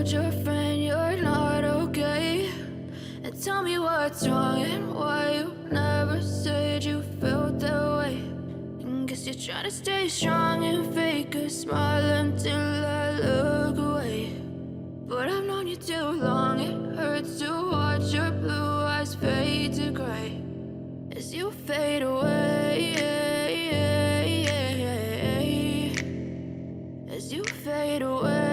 told your friend you're not okay? And tell me what's wrong and why you never said you felt that way. And guess you're trying to stay strong and fake a smile until I look away. But I've known you too long, it hurts to watch your blue eyes fade to gray as you fade away, as you fade away.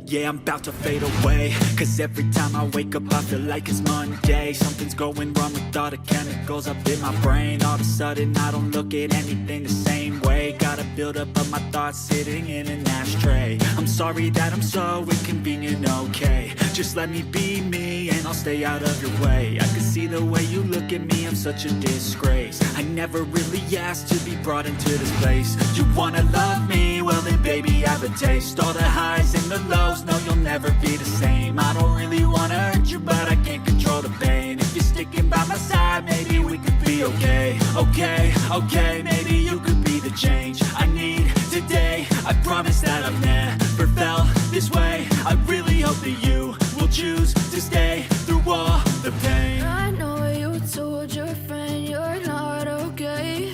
Yeah, I'm about to fade away, cause every time I wake up I feel like it's Monday. Something's going wrong with all the chemicals up in my brain. All of a sudden I don't look at anything the same way. Got a buildup of my thoughts sitting in an ashtray. I'm sorry that I'm so inconvenient, okay? Just let me be me and I'll stay out of your way. I can see the way you look at me, I'm such a disgrace. I never really asked to be brought into this place. You wanna love me? Well then baby, have a taste. All the highs and the lows, no, you'll never be the same. I don't really wanna hurt you, but I can't control the pain. If you're sticking by my side, maybe we could be okay. Okay, maybe you could be the change I need today. I promise that I've never felt this way. I really hope that you will choose to stay through all the pain. I know you told your friend you're not okay.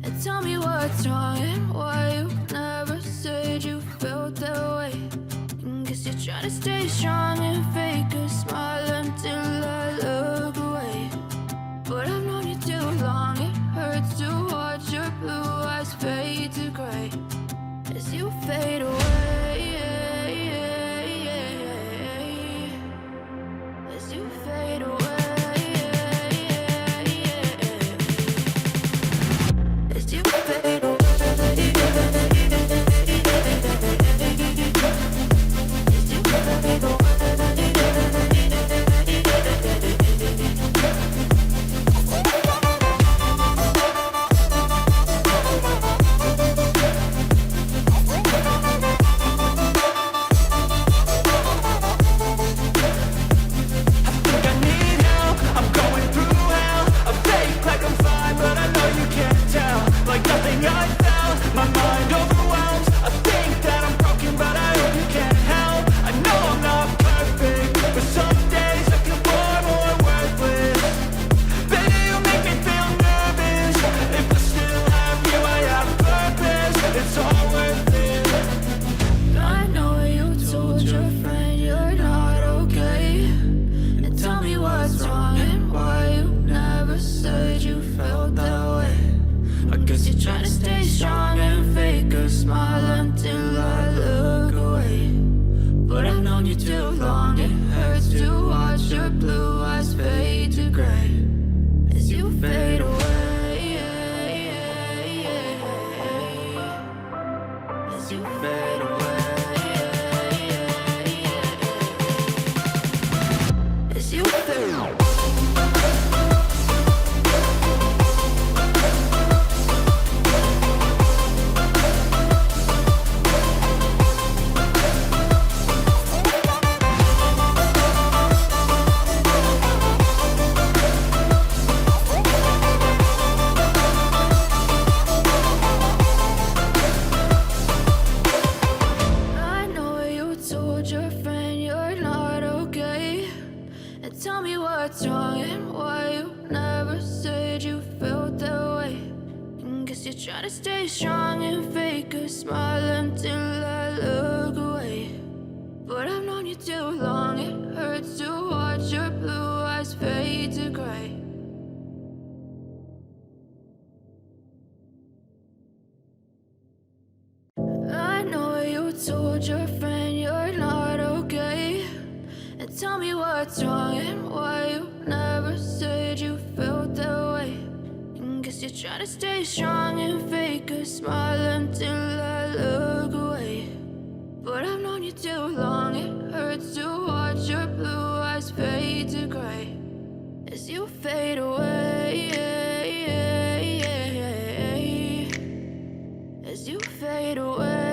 And tell me what's wrong and why you never said you felt that way. Guess you're trying to stay strong and fake a smile until I look away. But I've known you too long, it hurts to watch your blue eyes fade to gray as you fade away, as you fade away, as you fade away. Try to stay strong and fake a smile until I look away. But I've known you too long, it hurts to watch your blue eyes fade to gray as you fade away, as you fade away.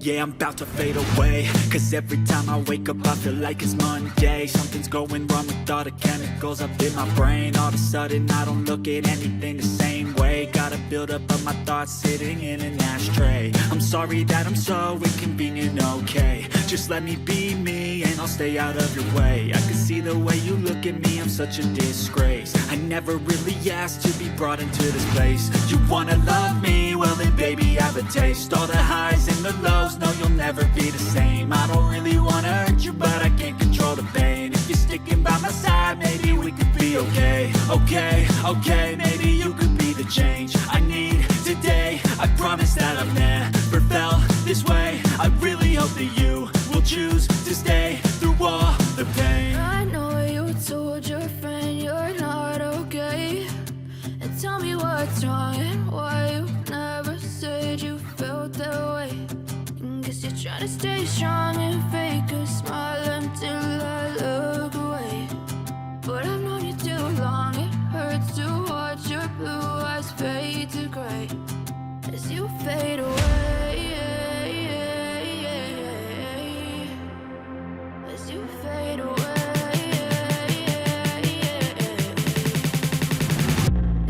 Yeah, I'm about to fade away. Cause every time I wake up I feel like it's Monday. Something's going wrong with all the chemicals up in my brain. All of a sudden I don't look at anything the same way. Gotta build up of my thoughts sitting in an ashtray. I'm sorry that I'm so inconvenient, okay. Just let me be me and I'll stay out of your way. I can see the way you look at me, I'm such a disgrace. I never really asked to be brought into this place. You wanna love me? Well then baby I have a taste. All the highs and the lows, no you'll never be the same. I don't really wanna hurt you but I can't control the pain. If you're sticking by my side, maybe we could be okay. Okay, maybe you could be the change I need today. I promise that I've never felt this way. I really hope that you will choose to stay through all the pain. I know you told your friend you're not okay, and tell me what's wrong and why you never said you felt that way. Guess you're trying to stay strong and fake a smile until I look away. But I've known you too long, it hurts to watch your blue eyes fade to gray as you fade away. As you fade away.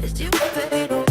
As you fade away.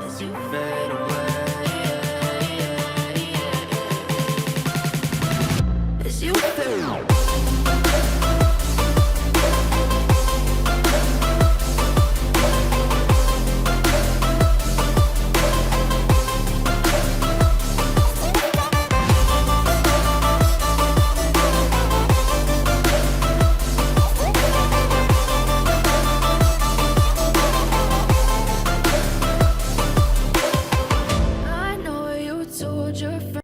As you fade